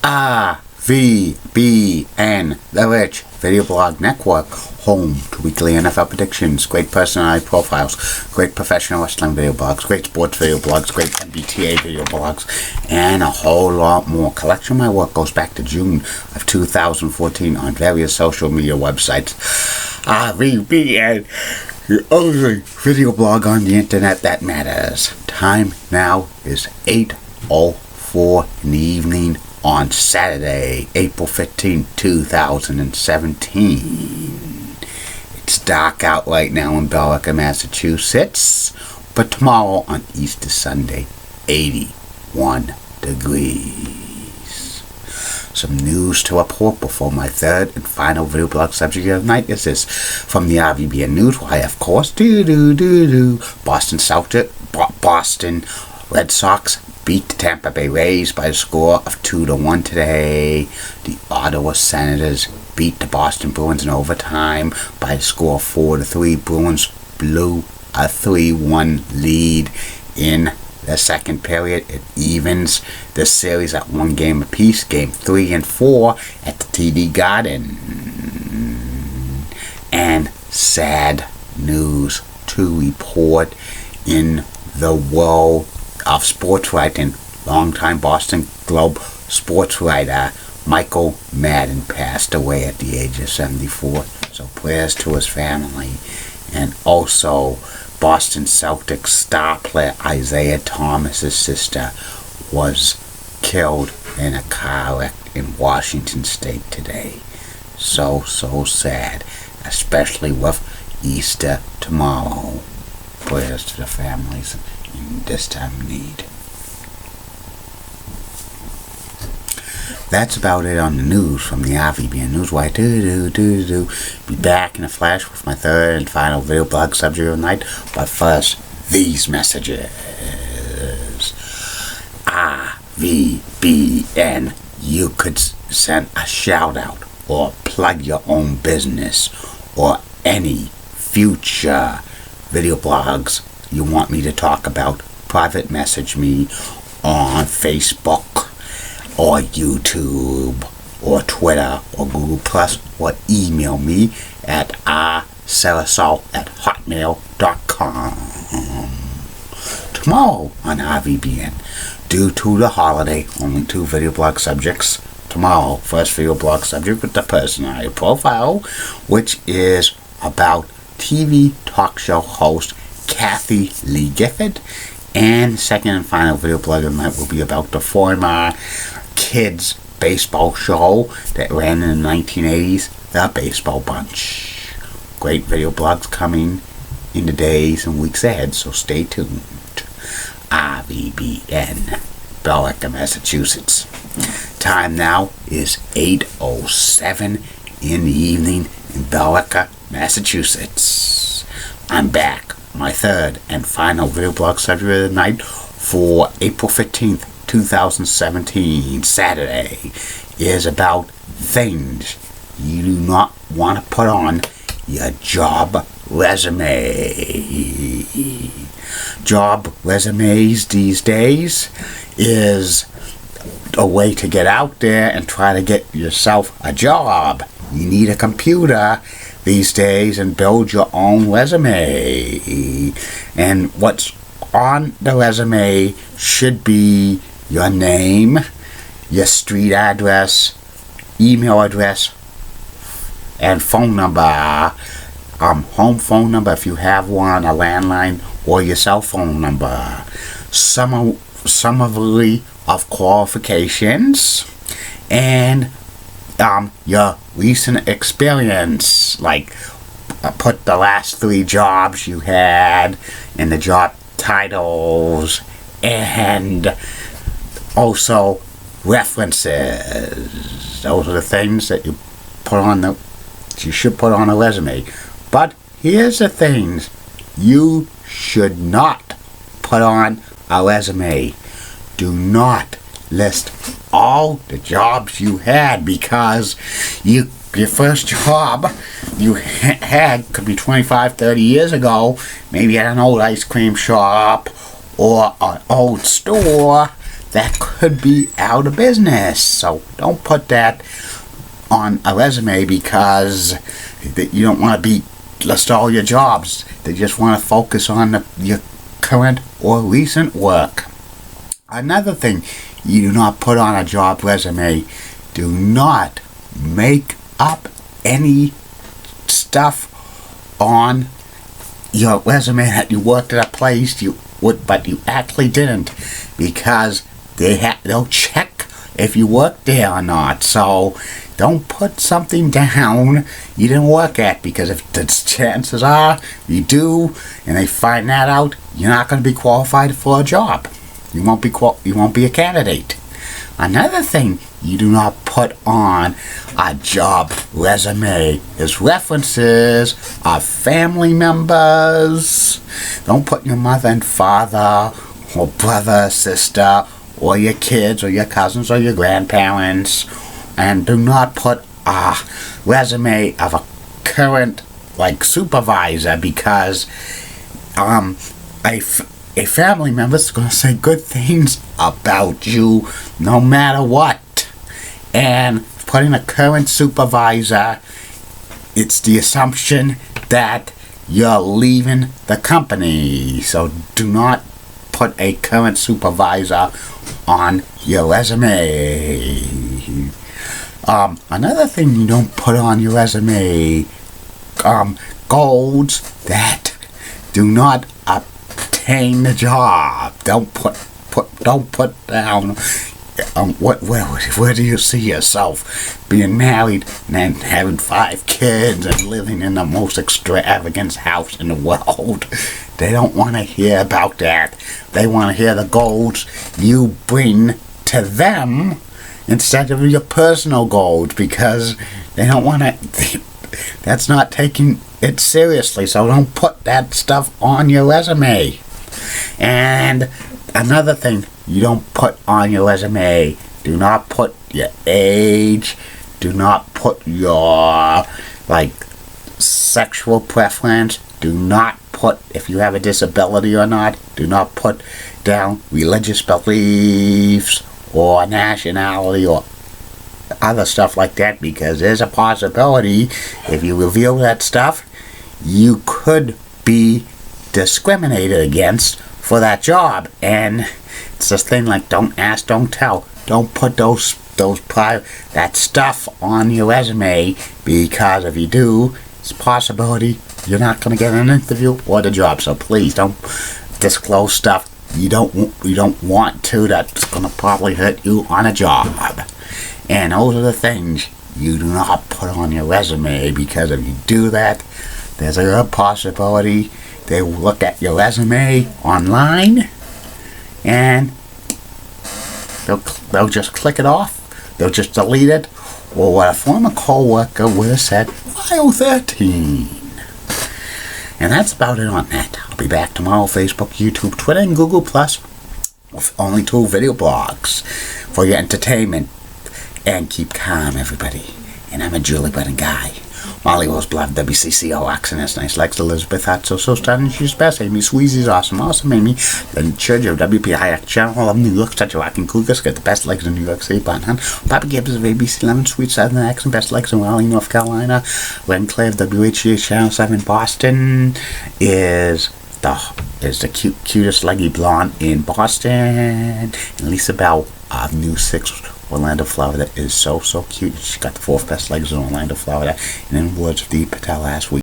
RVBN, the Rich Video Blog Network, home to weekly NFL predictions, great personality profiles, great professional wrestling video blogs, great sports video blogs, great MBTA video blogs, and a whole lot more. Collection of my work goes back to June of 2014 on various social media websites. RVBN, the only video blog on the internet that matters. Time now is 8:04 in the evening on Saturday, April 15, 2017. It's dark out right now in Billerica, Massachusetts, but tomorrow on Easter Sunday, 81 degrees. Some news to report before my third and final video blog subject of the night is this from the RVBN Newswire, of course. Boston Red Sox beat the Tampa Bay Rays by a score of 2-1 today. The Ottawa Senators beat the Boston Bruins in overtime by a score of 4-3. Bruins blew a 3-1 lead in the second period. It evens the series at one game apiece. Game 3 and 4 at the TD Garden. And sad news to report in the world of sports writing. Longtime Boston Globe sports writer Michael Madden passed away at the age of 74. So prayers to his family. And also Boston Celtics star player Isaiah Thomas's sister was killed in a car wreck in Washington State today. So sad, especially with Easter tomorrow. Prayers to the families in this time of need. That's about it on the news from the RVBN Newswire. Be back in a flash with my third and final video blog subject of the night. But first, these messages. RVBN. You could send a shout out or plug your own business or any future video blogs you want me to talk about. Private message me on Facebook or YouTube or Twitter or Google Plus, or email me at rsarasol@hotmail.com. Tomorrow on RVBN, due to the holiday, only 2 video blog subjects. Tomorrow, first video blog subject with the personality profile, which is about TV talk show host Kathy Lee Gifford. And second and final video blog of the night will be about the former kids baseball show that ran in the 1980s, The Baseball Bunch. Great video blogs coming in the days and weeks ahead, so stay tuned. RVBN, Billerica, Massachusetts. Time now is 8:07 in the evening in Billerica, Massachusetts. I'm back. My third and final video blog subject of the night for April 15th, 2017, Saturday, is about things you do not want to put on your job resume. Job resumes these days is a way to get out there and try to get yourself a job. You need a computer these days and build your own resume. And what's on the resume should be your name, your street address, email address, and phone number. Home phone number if you have one, a landline, or your cell phone number. Summary of qualifications, and your recent experience, like put the last 3 jobs you had and the job titles, and also references. Those are the things that you should put on a resume. But here's the things you should not put on a resume. Do not list all the jobs you had, because your first job you had could be 25, 30 years ago, maybe at an old ice cream shop or an old store that could be out of business. So don't put that on a resume because you don't want to list all your jobs. They just want to focus on your current or recent work. Another thing you do not put on a job resume, do not make up any stuff on your resume that you worked at a place but you actually didn't, because they'll check if you worked there or not. So don't put something down you didn't work at, because if the chances are you do and they find that out, you're not going to be qualified for a job. You won't be a candidate. Another thing you do not put on a job resume is references of family members. Don't put your mother and father or brother, sister, or your kids or your cousins or your grandparents. And do not put a resume of a current supervisor, because a family member's going to say good things about you no matter what. And putting a current supervisor, it's the assumption that you're leaving the company. So do not put a current supervisor on your resume. Another thing you don't put on your resume, goals that do not obtain the job. Don't put down where do you see yourself being married and having 5 kids and living in the most extravagant house in the world. They don't want to hear about that. They want to hear the goals you bring to them instead of your personal goals, because they don't want to. That's not taking it seriously. So don't put that stuff on your resume. And another thing you don't put on your resume, do not put your age, do not put your sexual preference, do not put if you have a disability or not, do not put down religious beliefs or nationality or other stuff like that, because there's a possibility if you reveal that stuff, you could be discriminated against for that job. And it's this thing don't ask, don't tell. Don't put that stuff on your resume, because if you do, it's a possibility you're not going to get an interview or the job. So please don't disclose stuff you don't want to, that's going to probably hurt you on a job. And those are the things you do not put on your resume, because if you do that, there's a real possibility they will look at your resume online and they'll just click it off, they'll just delete it, or what a former co-worker would have said, file 13. And that's about it on that. I'll be back tomorrow, Facebook, YouTube, Twitter, and Google+, with only 2 video blogs for your entertainment. And keep calm, everybody. And I'm a Julie Brennan guy. Molly Rose Blood, WCCO, Oxenus, Nice Legs, Elizabeth Hot, So Stunning, She's Best, Amy Sweezy's Awesome, Awesome Amy, the Church of WPI, Channel of New York, such a rockin' Cougars, get the best legs in New York City, Bonham, Papa Gibbs of ABC 11, Sweet Southern Accent, best legs in Raleigh, North Carolina, Len Clay of WHGH Channel 7, Boston, is the cutest leggy blonde in Boston, and Lisa Bell of New 6, Orlando, Florida, is so cute. She got the 4th best legs in Orlando, Florida. And in words of Dee Patel last week,